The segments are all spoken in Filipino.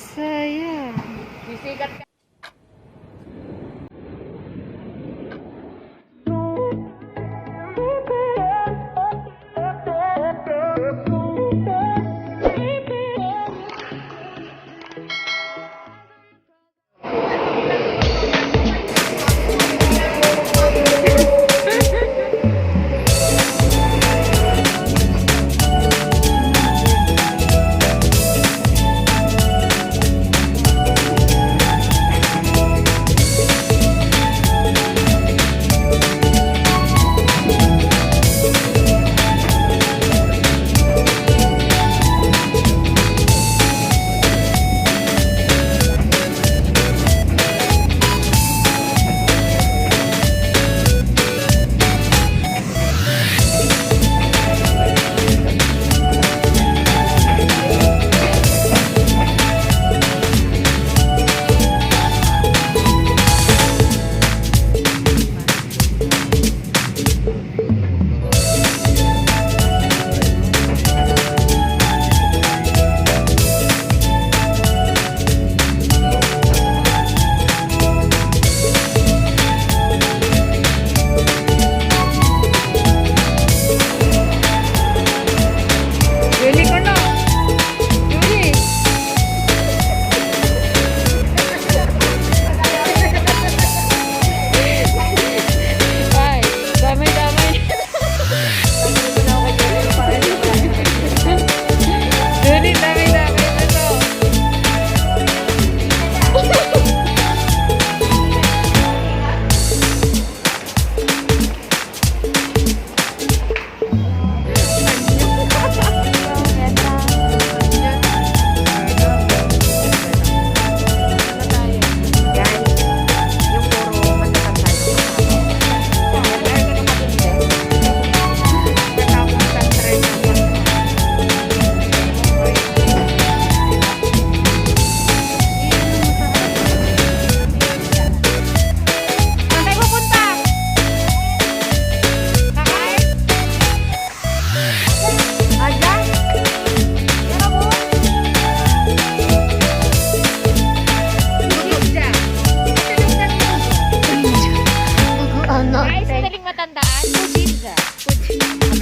Sayang. Sisikat ka.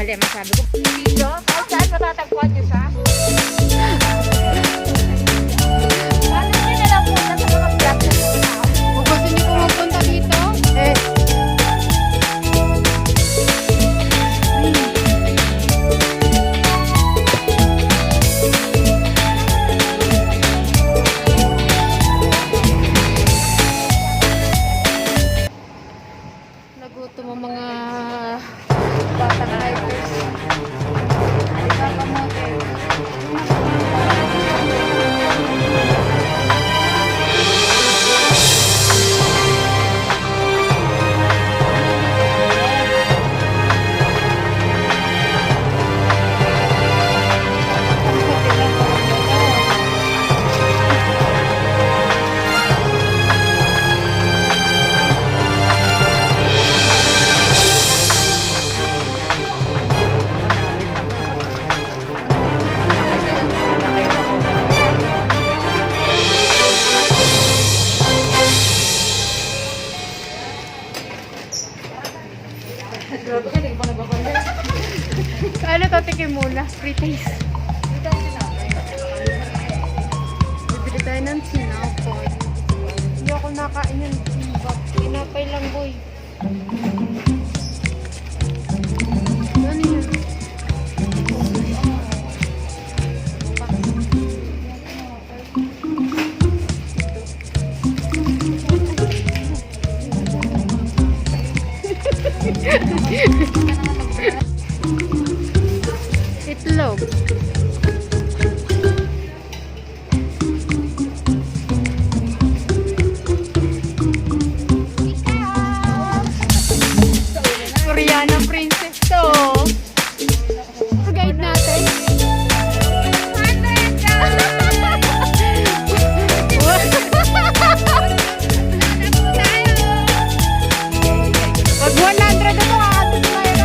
Masabi ko, dito, saan matatagpuan nyo siya? Paano nyo na lang punta sa mga vlog na tao? Kung gusto niyo pumunta dito, nagutom ang mga bata na hikers. Ano to, tikim muna? Free taste. Bibili tayo ng sinapay. Hindi ako nakain yun. Sinapay lang, boy. Ano yun? Itlog. Koreana princess to. Guide natin. Pag 100 ito, kakanta tayo.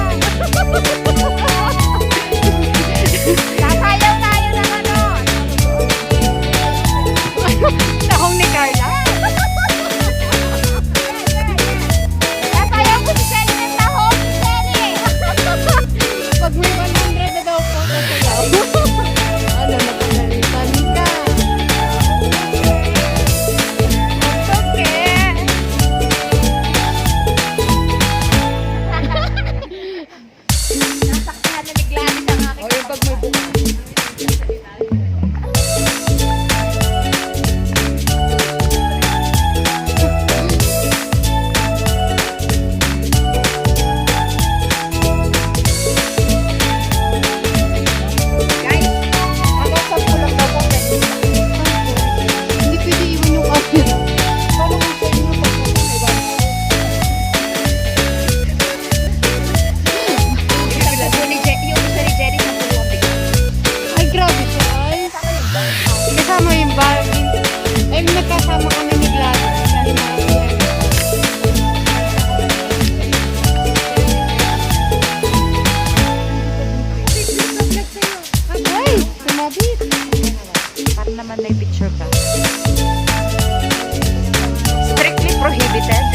nagkasama kami ni Gladys. Dahil ay, sumabit. Para naman may picture ka. Strictly prohibited.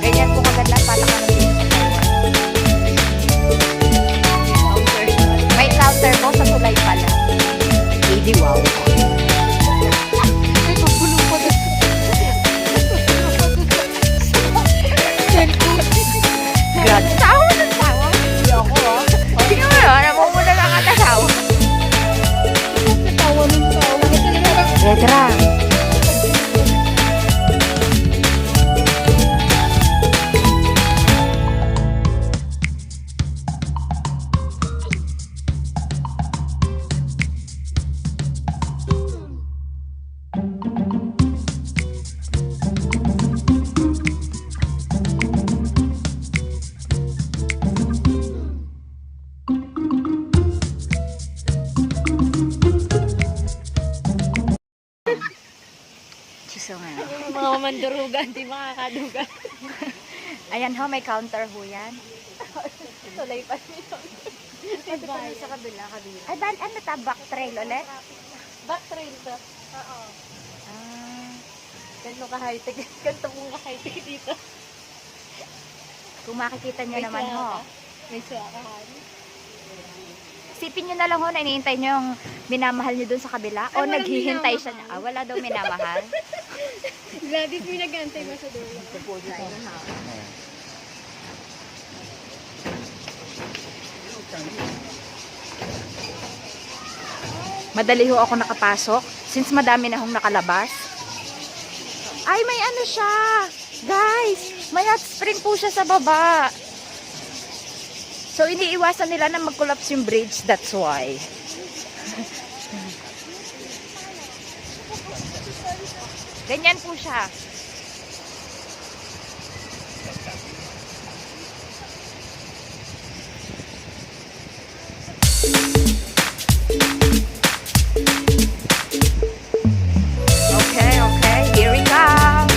Ganyan po kaganda patakaran dito sa Taiwan. May counter po sa tulay pala. Hindi wow. Ay, pagbulong pa rin. Grabe. Tawa ng tawa. Hindi ako ah. Tingnan mo yun. Namumuna lang ang tasawa. Tawa ng tawa. Kasi naman, Letra. So, mga mandurugan, di makakadugan. ayan ho, may counter ho yan. Tulay pa nito. Ito pa sa kabila. Ay, ano ta? Back trail ulit? Back trail to. Oo. Ah, Ganito ka-high-tech. Ganito mong ka-high-tech dito. kung makikita nyo naman ho. May suwakahan. Isipin nyo na lang ho na iniintay nyo yung minamahal nyo dun sa kabila. Ay, O walang naghihintay siya. minamahal. Wala daw minamahal. Gladys, may nag-antay ba sa dulo? Madali ho ako nakapasok. Since madami na hong nakalabas. Ay, may ano siya. Guys, may hot spring po siya sa baba. So, iniiwasan nila na mag-collapse yung bridge. That's why. Ganyan po siya. Okay, okay. Here we come.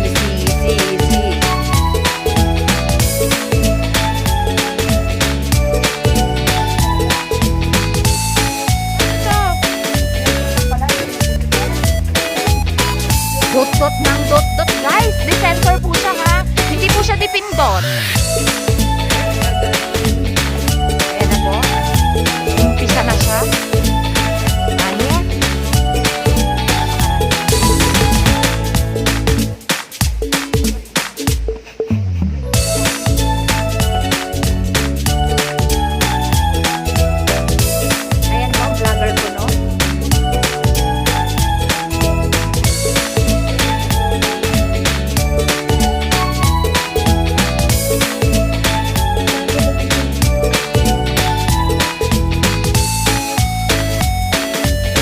Easy, easy, easy. Dot-dot ng dot-dot. Guys, di-sensor po siya ha. Hindi po siya dipindot. Ayan na po. Umpisa na siya. Ayan. Ayan po, vlogger ko no.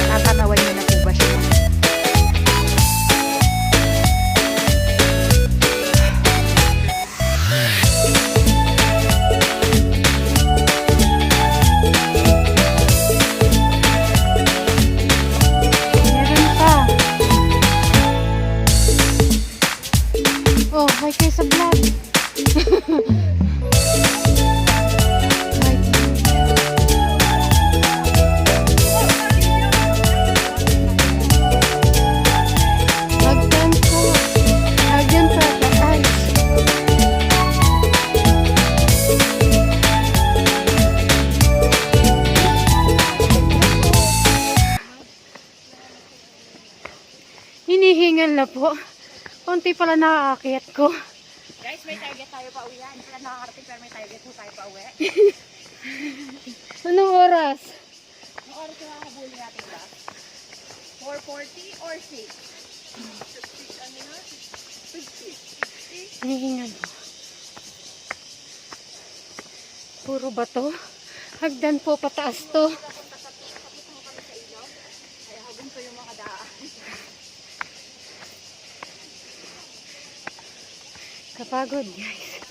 Tatanawan niyo na po ba siya? Meron pa. Oh, hi kayo sa vlog. Hi. Hagdan po. Hagdan pa. Ay. Hinihingal na po. Konti pala nakaakyat ko. Guys, may target tayo pa uwi. Hindi pala nakakarating pero may target po tayo pa uwi. Anong oras? Ang oras na nakakabuli natin ba? 4:40 or 6? Hinihingal po. Puro bato. Hagdan po, pataas to. Kaya habang ko yung mga daan. Kapagod guys.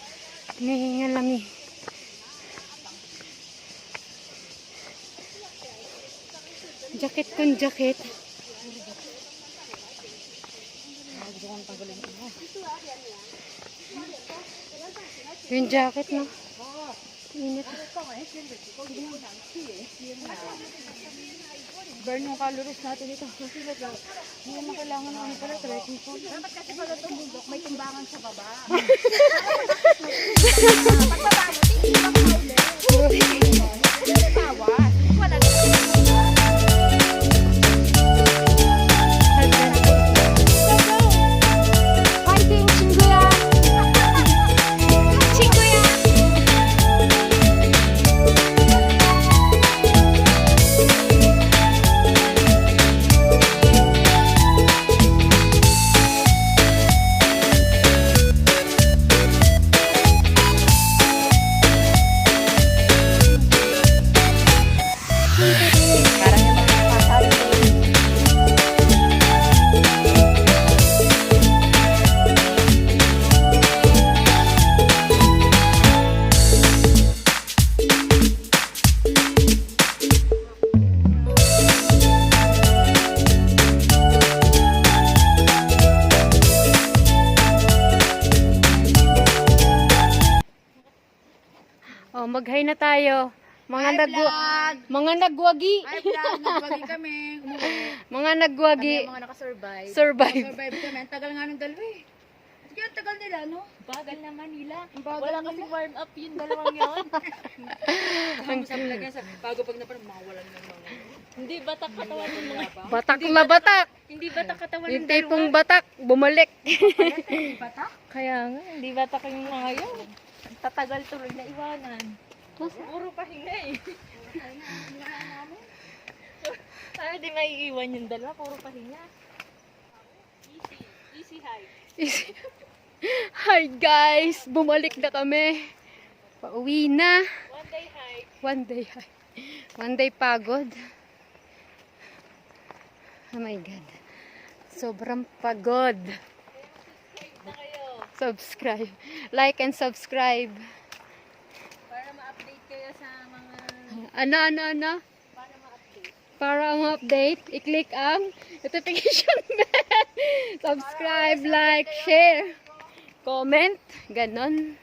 Hinihingal lami. Jacket kong jacket. Yung jacket no. Init. Burn yung calories natin ito. Kasi hindi mo kailangan ng ano pala, trekking phone. Dapat kasi pala itong bundok, may timbangan sa baba. Pagbaba mo, titimbang ka ulit. Tawas. Wala na. Fighting, Chinguya! Chinguya! Parang yung mga pasado. Oh, mag-hi na tayo. Mga nagwagi. Ay, vlog, nagbagi kami. Umuwi. Mga nagwagi. Kami ang mga nakasurvive. Survive. Survive kami. Ang tagal nga ng dalawa eh. Sige, ang tagal nila, no? Bagal naman nila. Bagal Wala nila. kasi warm up yung dalawang yun. Ang sabi lagyan sa bago pag naparang mawalan ng mga. Hindi batak katawan ng mga. Batak na batak. Hindi batak katawan Yung ng dalawa. tipong batak, bumalik. Batak? Kaya nga, hindi batak yung mga yun. Tatagal tuloy na iwanan. Puro pahinga eh. Sana di maiiwan yung dalawa, puro pahinga. Easy high. Hi guys, bumalik na kami. Pauwi na. One day high. One day, one day pagod. Oh my God. Sobrang pagod. Na kayo. Subscribe. Like and subscribe. Para ma-update kayo sa mga... Ano? Para ma-update. Para ma-update, i-click ang notification bell. Subscribe, like, share, comment. Ganon.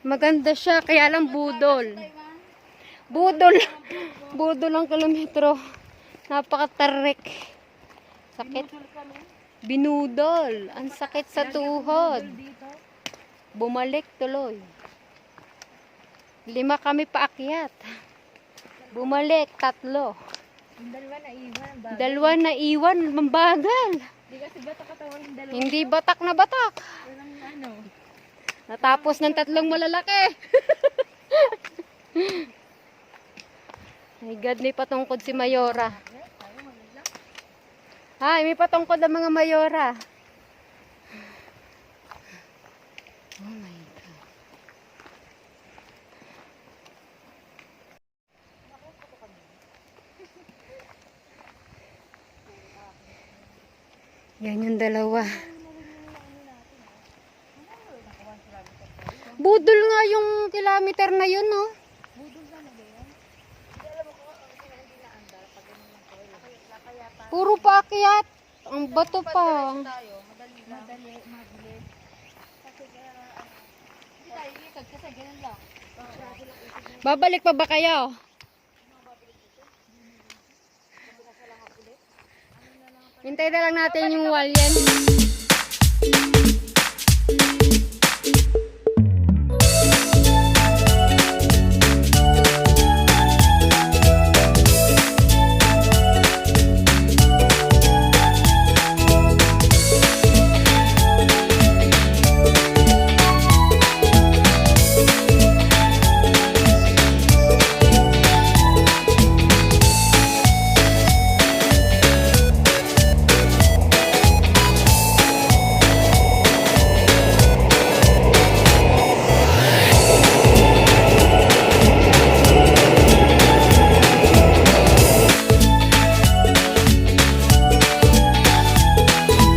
Maganda siya, kaya lang budol. Budol ang kilometro. Napakatarik. Sakit. Binudol. Ang sakit sa tuhod. Bumalik tuloy. 5 kami paakyat. Bumalik 3. Yung dalawa na iwan. 2 na iwan, mambagal. Hindi kasi batak katawan yung dalawa. Hindi batak na batak. Walang ano. Natapos ng 3 malalaki. My God, may patungkod si Mayora. Ay, may patungkod ang mga Mayora. Oh my God. Yan yung dalawa. Budol nga yung kilometer na yun, no? Puro paakyat. Ang bato pa. Madali, mabilis. Hindi tayo ikag kasi ganun lang. Babalik pa ba kayo? Hintay na lang natin yung walyan.